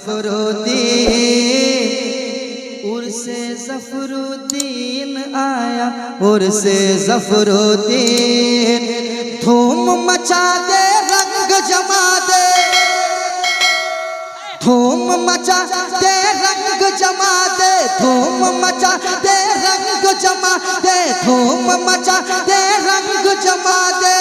ज़फ़रुद्दीन, उर्से ज़फ़रुद्दीन आया, उर्से ज़फ़रुद्दीन। धूम मचा दे, रंग जमा दे, धूम मचा दे, रंग जमा दे, धूम मचा दे, रंग जमा दे, धूम मचा दे, रंग जमा दे।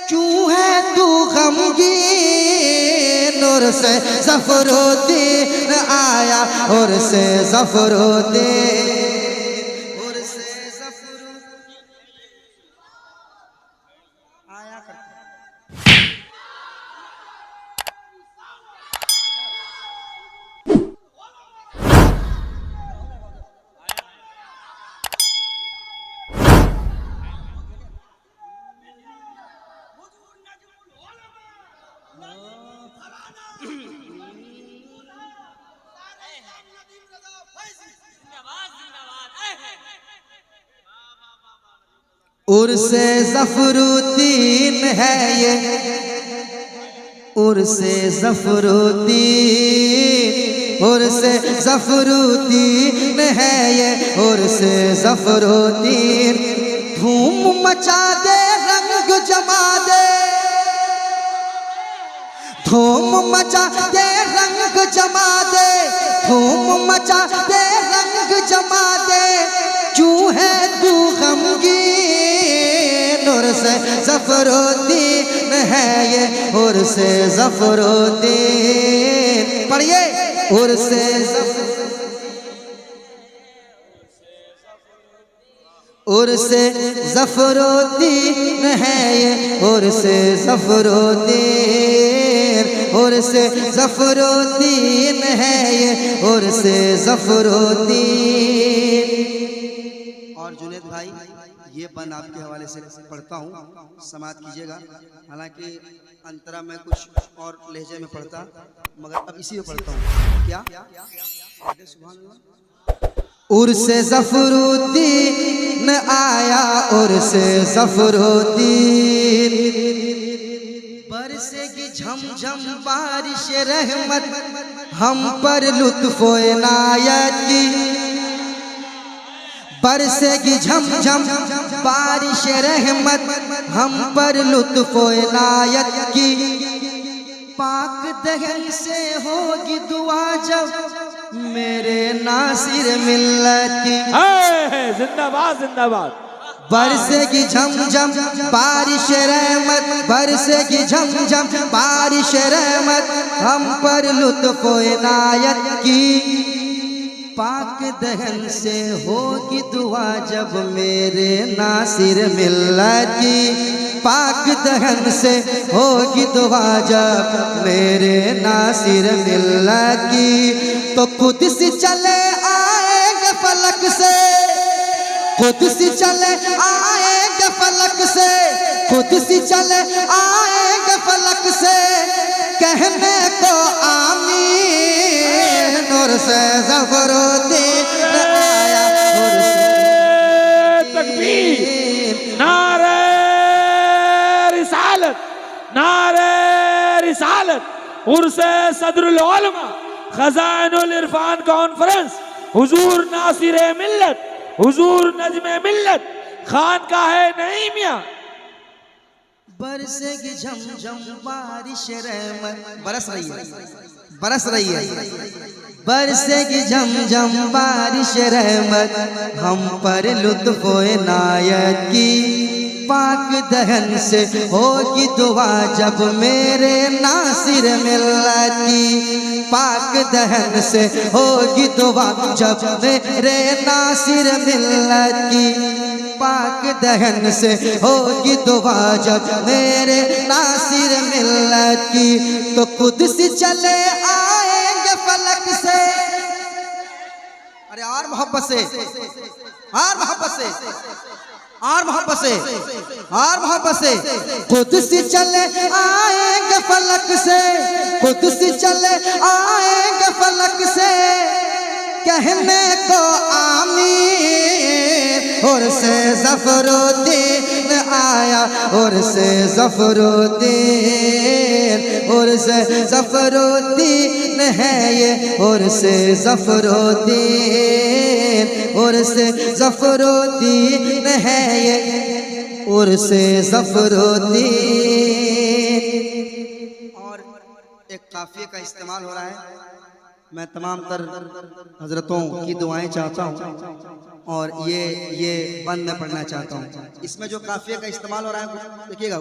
क्यों है तू गमगीन, उर्से ज़फ़रुद्दीन आया, उर्से ज़फ़रुद्दीन, उर्से ज़फ़रुद्दीन आया करता। उर्से ज़फ़रुद्दीन है ये, उर्से ज़फ़रुद्दीन, उर्से ज़फ़रुद्दीन है ये, उर्से ज़फ़रुद्दीन। धूम मचा दे, रंग जमा दे, धूम मचा दे, रंग जमा दे, धूम मचा दे, रंग जमा दे। क्यों है तू गमगीन, उर्से ज़फ़रुद्दीन है ये, उर्से ज़फ़रुद्दीन। पढ़िए, उर्से उर्से ज़फ़रुद्दीन है ये, उर्से ज़फ़रुद्दीन, उर्से ज़फ़रुद्दीन है ये, उर्से ज़फ़रुद्दीन। और जुनैद भाई, ये बंद आपके हवाले से पढ़ता हूँ, समाअत कीजिएगा। हालांकि अंतरा में कुछ और लहजे में पढ़ता, मगर अब इसी में पढ़ता हूँ। क्या सुभान अल्लाह। उर्से ज़फ़रुद्दीन आया, उर्से ज़फ़रुद्दीन। बरसेगी झमझम बारिश रहमत, हम पर लुत्फ़ इनायत की। बरसेगी झमझम बारिश रहमत, हम पर लुत्फ़ इनायत की। पाक दहन से होगी दुआ जब मेरे नासिर मिल्लत की। जिंदाबाद जिंदाबाद। बरसेगी झमझम बारिश रहमत, बरसेगी झमझम बारिश रहमत, हम पर लुत्फ़ इनायत की। पाक दहन से होगी दुआ जब मेरे नासिर मिल्लत की। पाक दहन से होगी दुआ जब मेरे नासिर मिल्लत की। तो कुद्स चले आएंगे फलक से, कुद्स चले आएंगे फलक से, कुद्स चले आएंगे फलक से, कहने को आमीन। उर्से ज़फ़रुद्दीन आया, उर्से तकबीर, नारे रिसालत, नारे रिसालत। उर्से सदरुल उलमा खज़ाइनुल इरफान कॉन्फ्रेंस, हुजूर नासिर मिल्लत, हुजूर नज़्मे मिल्लत, खानकाहे नईमिया। बरसेगी झमझम बारिश रहमत, बरस रही है, बरस रही है। बरसेगी झमझम बारिश रहमत, हम पर लुत्फ़ इनायत की। पाक दहन से होगी दुआ जब मेरे नासिर मिल्लत की। पाक दहन से होगी दुआ जब मेरे नासिर मिल्लत की। पाक दहन से होगी दुआ जब मेरे नासिर मिल्लत की। तो कुद्स चले आएंगे फलक से, अरे और मोहब्बत से, और मोहब्बत से, और मोहब्बत से, और मोहब्बत से। कुद्स चले आएंगे फलक से, कुद्स चले आएंगे फलक से, कहने को आमीन। उर्से ज़फ़रुद्दीन आया, उर्से ज़फ़रुद्दीन, उर्स ज़फ़रुद्दीन है ये उर्स ज़फ़रुद्दीन, उर्स ज़फ़रुद्दीन है ये उर्स ज़फ़रुद्दीन। और एक काफिये का इस्तेमाल हो रहा है। मैं तमाम तर हजरतों की दुआएं चाहता हूँ और ये बंद में पढ़ना चाहता हूँ। इसमें जो काफिये का इस्तेमाल हो रहा है देखिएगा।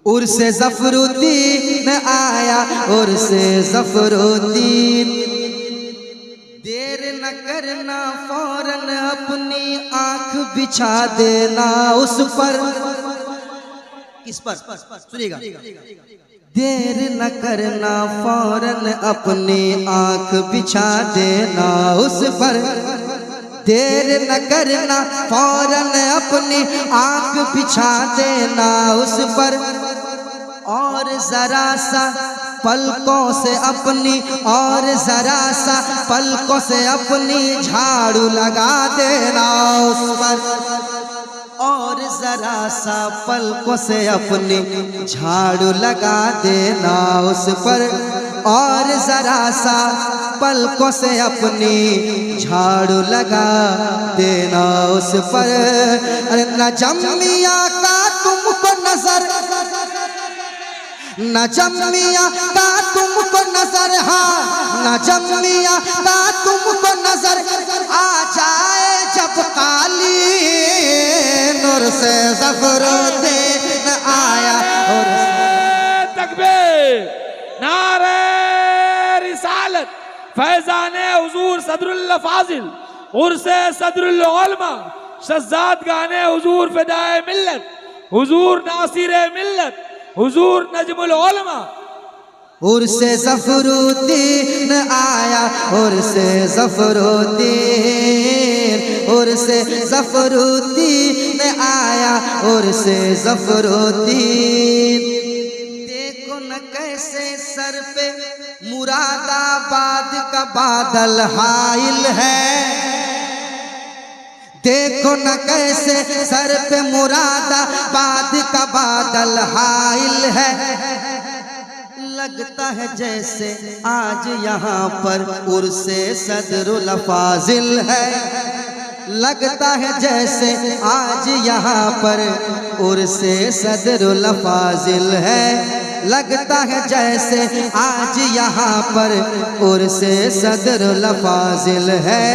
उर्स ज़फ़रुद्दीन आया उर्स ज़फ़रुद्दीन, देर न करना फौरन अपनी आंख बिछा देना उस पर। किस पर? सुनिएगा। देर न करना फौरन अपनी आंख बिछा देना उस पर, देर न करना फौरन अपनी आंख बिछा देना उस पर। और जरा सा पलकों से अपनी और जरा सा पलकों से अपनी झाड़ू लगा देना उस पर, और जरा सा पलकों से अपनी झाड़ू लगा देना उस पर, और जरा सा पलकों से अपनी झाड़ू लगा देना उस पर। अरे नजम मियां का तुमको नजर, नजम मियां का तुमको नजर, हाँ नजम मियां का तुमको नजर आ जाए जब काली नूर से ज़फ़रुद्दीन आया। और तकबीर, नारे रिसालत, फैज़ाने हुजूर सदरुल फाजिल, उर्से सदरुल उलमा, शज़ाद गाने हुजूर फ़िदाए मिल्लत, हुजूर नासिरे मिल्लत, हुजूर नजमुल उलमा। उर्से ज़फ़रुद्दीन आया उर्से ज़फ़रुद्दीन, उर्से ज़फ़रुद्दीन आया उर्से ज़फ़रुद्दीन। देखो न कैसे सर पे मुरादाबाद का बादल हाइल है, देखो न कैसे सर पे मुरादाबाद का बादल हाइल है। लगता है जैसे आज यहाँ पर उर्से सदरुल फाजिल है, लगता है जैसे आज यहाँ पर उर्से सदरुल फाजिल है, लगता है जैसे आज यहाँ पर उर्से सदरुल फाजिल है,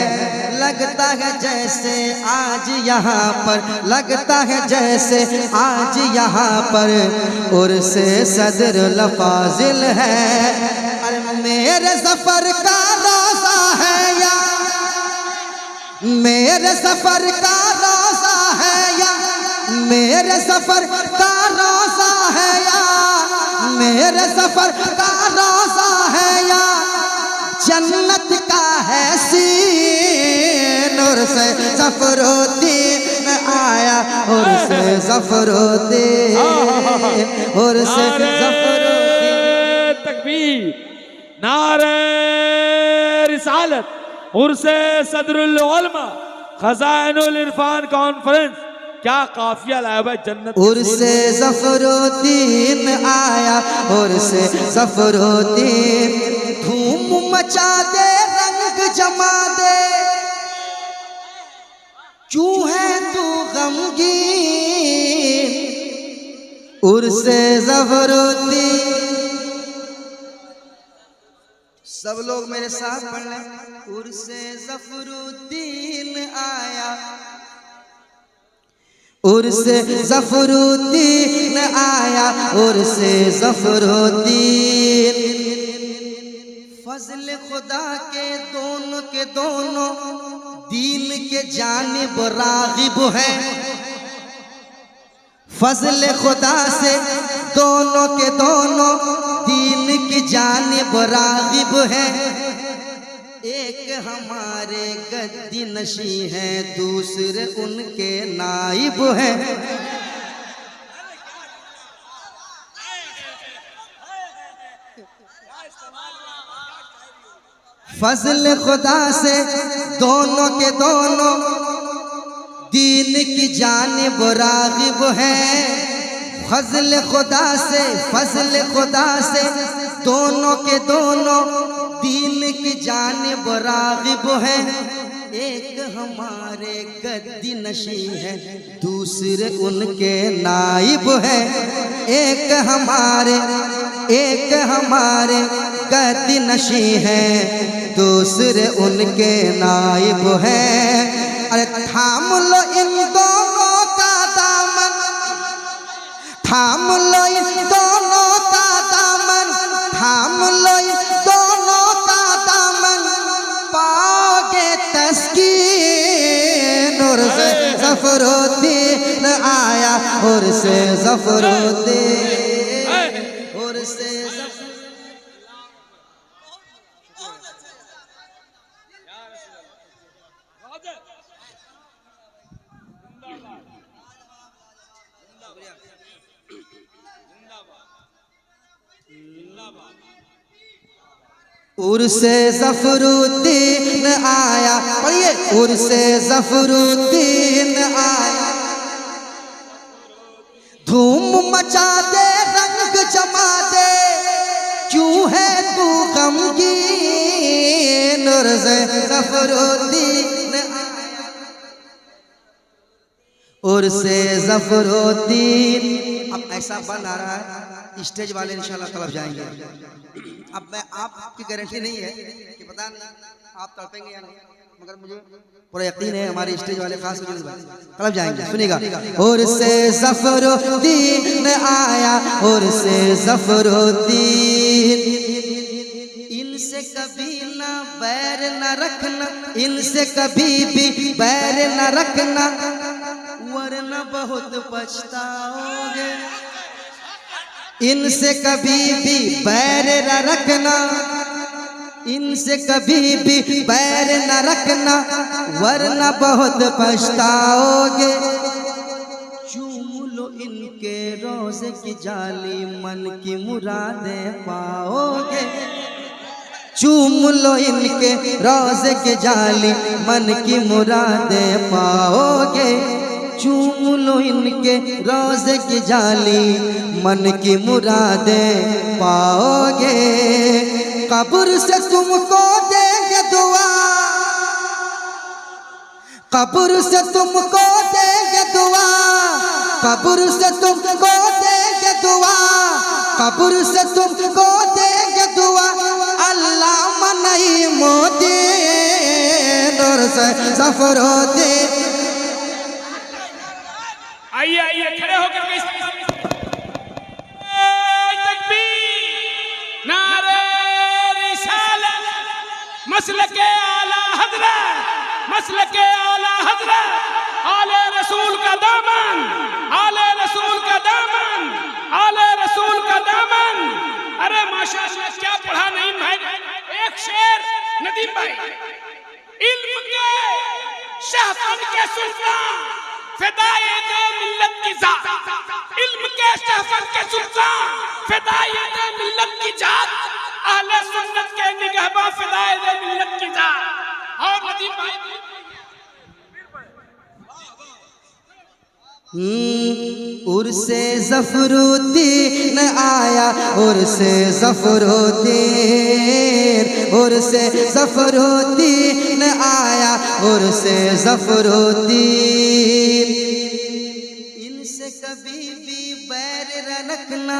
लगता है जैसे आज यहाँ पर, लगता है जैसे आज यहाँ पर उर्से सदरुल फाजिल है। अरे मेरे सफर का रोज़ा है या मेरे सफर का रोज़ा है या मेरे सफर का रोज़ा है या मेरे सफर का रोज़ा है या जन्नत का है सीन। उर्से ज़फ़रुद्दीन आया उर्से ज़फ़रुद्दीन, उर्से ज़फ़रुद्दीन। तकबीर, नारे रिसालत, उर्से सदरुल उलमा, खज़ाइनुल इरफान कॉन्फ्रेंस। क्या काफिया लाया भाई जन्नत। उर्से ज़फ़रुद्दीन आया उर्से ज़फ़रुद्दीन, धूम मचा दे रंग जमा दे, क्यों है तू गमगीन। उर्से ज़फ़रुद्दीन। सब लोग मेरे साथ पढ़ लें। उर्से ज़फ़रुद्दीन आया उर्से ज़फ़रुद्दीन आया उर्से ज़फ़रुद्दीन। फज़ल खुदा के दोनों दीन के जानिब राग़िब है, फज़ल खुदा से दोनों के दोनों दीन की जानिब राग़िब है। एक हमारे गद्दी नशी हैं, दूसरे उनके नाइब हैं। फज़ल खुदा से दोनों के दोनों दीन की जानिब राग़िब हैं। फजल खुदा से दोनों के दोनों दीन की जानिब राग़िब है। एक हमारे गद्दी नशी है, दूसरे उनके नाइब है। एक हमारे गद्दी नशी है, दूसरे उनके नाइब है। अरे थाम लो इन दोनों का दामन, थाम लो इन दोनों का दामन, थाम लो इन दोनों का दामन, पाओगे तस्कीन। और से ज़फ़रुद्दीन आया, और से ज़फ़रुद्दीन, और से उर्से ज़फ़रुद्दीन आया, पढ़िए उर्से ज़फ़रुद्दीन आया। धूम मचा दे, रंग जमा दे, क्यों है तू गमगीन। उर्से ज़फ़रुद्दीन आया, उर्से ज़फ़रुद्दीन। अब ऐसा बन आ रहा है, स्टेज वाले इंशाल्लाह तलब जाएंगे। अब मैं आपकी गारंटी नहीं है कि पता नहीं आप तड़पेंगे या नहीं, मगर मुझे पूरा यकीन है हमारे स्टेज वाले खास तलब जाएंगे। सुनिएगा, और से ज़फ़रुद्दीन आया, और से ज़फ़रुद्दीन। इनसे कभी ना बैर न रखना, इनसे कभी भी बैर न रखना, वरना बहुत पछताओगे। इनसे कभी भी बैर न रखना, इनसे कभी भी बैर न रखना, वरना बहुत पछताओगे। चूम लो इनके रोज़े की जाली, मन की मुरादें पाओगे। चूम लो इनके रोज़े की जाली, मन की मुरादें पाओगे। चूम लो इनके रोज़े की जाली, मन की मुरादें पाओगे। कब्र से तुमको देंगे दुआ, कब्र से तुमको देंगे दुआ, कब्र से तुमको देंगे दुआ, कब्र से तुमको देंगे दुआ। अल्लाह मनई मोदी, और से ज़फ़रुद्दीन। आइए आइए खड़े होकर के तकबीर, नारे रिसालत, मसलके आला हज़रत, मसलके आला हज़रत, आले रसूल का दामन, आले रसूल का दामन, आले रसूल का दामन। अरे माशाअल्लाह क्या पढ़ा नहीं भाई। एक शेर नदीम भाई, इल्म के शहपन के सुल्तान, फ़िदायत मिल्लत की जात, इल्म के शहपन के सुल्तान, फ़िदायत मिल्लत की जात, अहले सुन्नत के निगहबा फ़िदायत मिल्लत की जात। और नदीम भाई उर्से ज़फ़रुद्दीन आया, उर्से ज़फ़रुद्दीन, उर्से ज़फ़रुद्दीन आया, उर्से ज़फ़रुद्दीन। इनसे कभी भी बैर न रखना,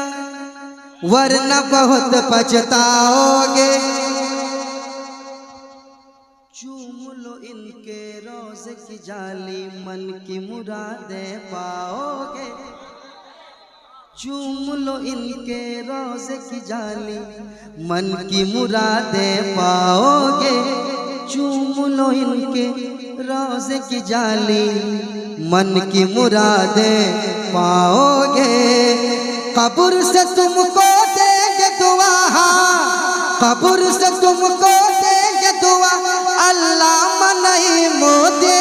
वरना बहुत पछताओगे। चूम लो इनके रोज़े की जाली, मन की मुरादें पाओगे। चूम लो इनके रोज़े की जाली, मन की मुरादें पाओगे। चूम लो इनके रोज़े की जाली, मन की मुरादें पाओगे। कब्र से तुमको देंगे दुआ, कब्र से तुमको देंगे दुआ। अल्लाह मनई मोदी,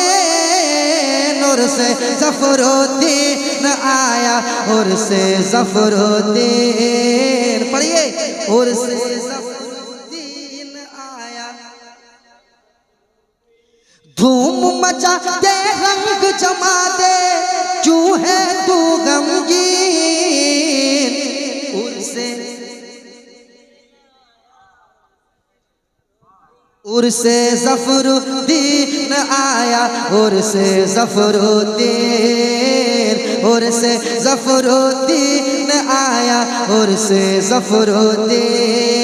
और से ज़फ़रुद्दीन आया, और से ज़फ़रुद्दीन। पढ़िए, और से ज़फ़रुद्दीन आया। धूम मचा दे, रंग जमा दे, क्यों है तू गमगीन। उर्से ज़फ़रुद्दीन आया, उर्से ज़फ़रुद्दीन, उर्से ज़फ़रुद्दीन आया, उर्से ज़फ़रुद्दीन,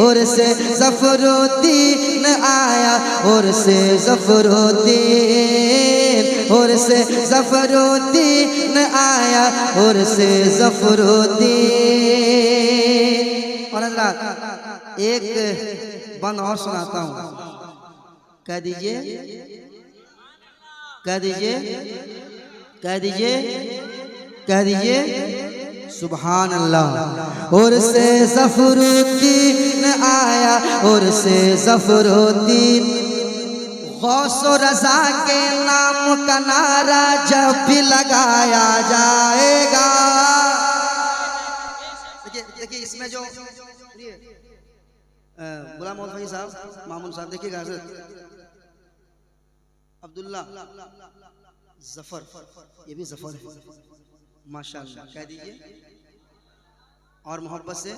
उर्से ज़फ़रुद्दीन आया, उर्से ज़फ़रुद्दीन, उर्से ज़फ़रुद्दीन आया, उर्से ज़फ़रुद्दीन। और हज़रात एक बंद और सुनाता हूँ, कह दीजिए, कह दीजिए, कह दीजिए, कह दीजिए सुभान अल्लाह। उर्से ज़फ़रुद्दीन आया, उर्से ज़फ़रुद्दीन, गौसो रज़ा के नाम का नारा जब भी लगाया जाएगा। देखिए देखिए इसमें जो गुलाम मोहम्मद फैज़ साहब, मामून साहब, देखिएगा हज़रत अब्दुल्ला ज़फ़र, ये भी ज़फ़र है माशाअल्लाह, कह दीजिए। और मोहब्बत से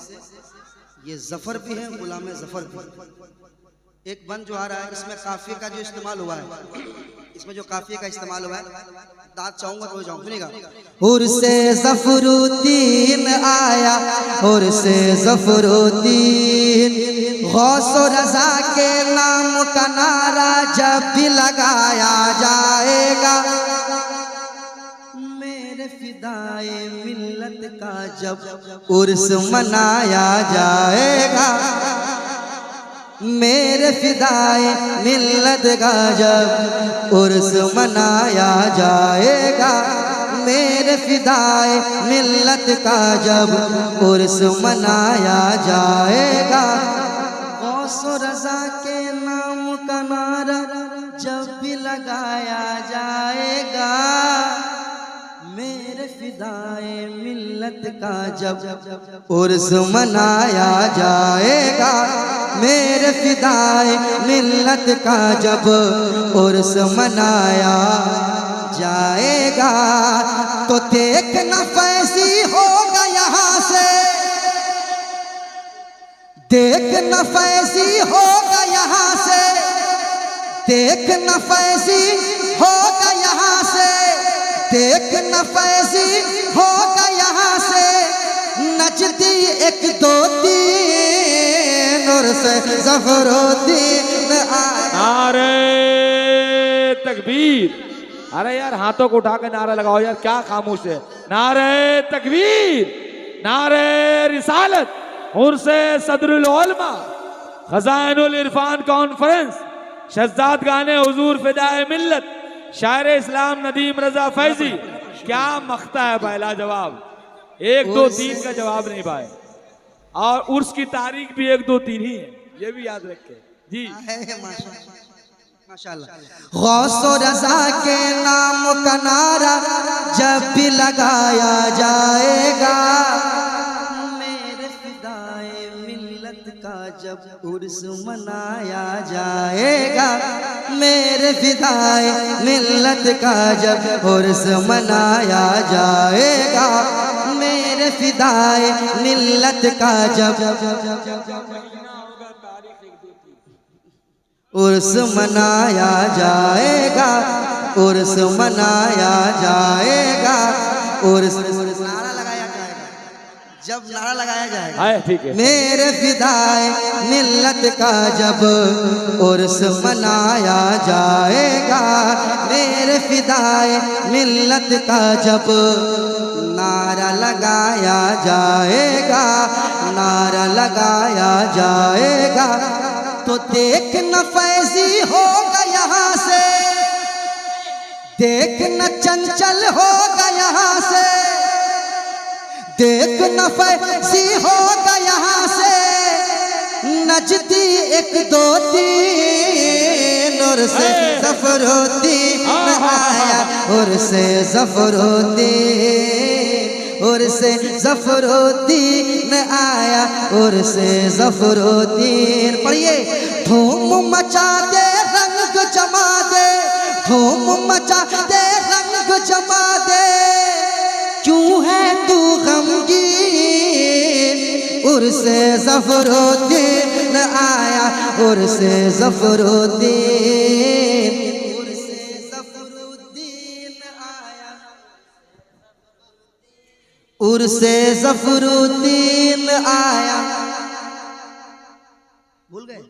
ये ज़फ़र भी है, गुलाम ज़फ़र भी। एक बंद जो आ रहा है इसमें काफ़िये का जो इस्तेमाल हुआ है, इसमें जो काफ़िये का इस्तेमाल हुआ है, दाद चाहूंगा तो जाऊँ, सुनिएगा। उर्से ज़फ़रुद्दीन आया, उर्से ज़फ़रुद्दीन, गौसो रज़ा के नाम का नारा जब भी लगाया जाएगा, मेरे फिदाए मिल्लत का जब उर्स मनाया जाएगा, मेरे फिदाए मिल्लत का जब उर्स मनाया जाएगा, मेरे फिदाए मिल्लत का जब उर्स मनाया जाएगा, गौसो रज़ा के नाम का नारा जब भी लगाया जाएगा, मेरे फिदाए मिल्लत का जब उर्स मनाया जाएगा, मेरे फिदाए मिल्लत का जब उर्स मनाया जाएगा, तो देखना फैज़ी होगा यहाँ से, देखना फैज़ी होगा यहाँ से, देखना फैज़ी होगा यहाँ से, देखना फैज़ी होगा यहाँ से, नचती एक दो तीन, उर्से ज़फ़रुद्दीन आया। नारे तकबीर, अरे यार हाथों को उठा के नारा लगाओ यार, क्या खामोश है। नारे तकबीर, नारे रिसालत, उर्से सदरुल उलमा, खज़ाइनुल इरफान कॉन्फ्रेंस, शहज़ाद गाने हुजूर फिदाए मिल्लत, शायर इस्लाम नदीम रज़ा फैज़ी। क्या मख्ता है भाई, लाजवाब। 1 2 3 का जवाब नहीं भाई, और उर्स की तारीख भी 1 2 3 ही है, ये भी याद रखें जी। माशाअल्लाह। गौसो रज़ा के नाम का नारा जब भी लगाया जाएगा, मेरे फिदाए मिल्लत का जब उर्स मनाया जाएगा, मेरे फिदाए मिल्लत का जब उर्स मनाया जाएगा, मेरे फिदाए मिल्लत का जब उर्स मनाया जाएगा, उर्स मनाया जाएगा, उर्स नारा लगाया जाएगा, जब नारा लगाया जाएगा, ठीक है। मेरे फिदाए मिल्लत का जब उर्स मनाया जाएगा, मेरे फिदाए मिल्लत का जब नारा लगाया जाएगा, नारा लगाया जाएगा, तो देखना फैज़ी होगा यहाँ से, देखना चंचल होगा यहाँ से, देखना फैज़ी होगा यहाँ से, नचती 1 2 3, उर्से ज़फ़रुद्दीन आया, उर्से ज़फ़रुद्दीन, उर्से ज़फ़रुद्दीन आया, उर्से ज़फ़रुद्दीन। पढ़िए, धूम मचा दे रंग जमा दे, धूम मचा दे रंग जमा दे, क्यों है तू गमगीन, उर्से ज़फ़रुद्दीन आया उर्स ज़फ़रुद्दीन उर्स ज़फ़रुद्दीन आया। भूल गए?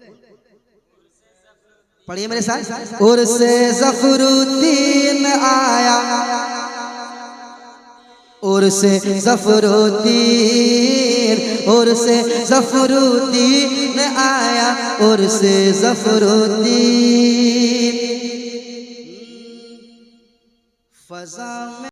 पढ़िए मेरे साथ। उर्स ज़फ़रुद्दीन आया उर्स ज़फ़रुद्दीन उर्स ज़फ़रुद्दीन आया उर्स ज़फ़रुद्दीन। फ़ज़ा में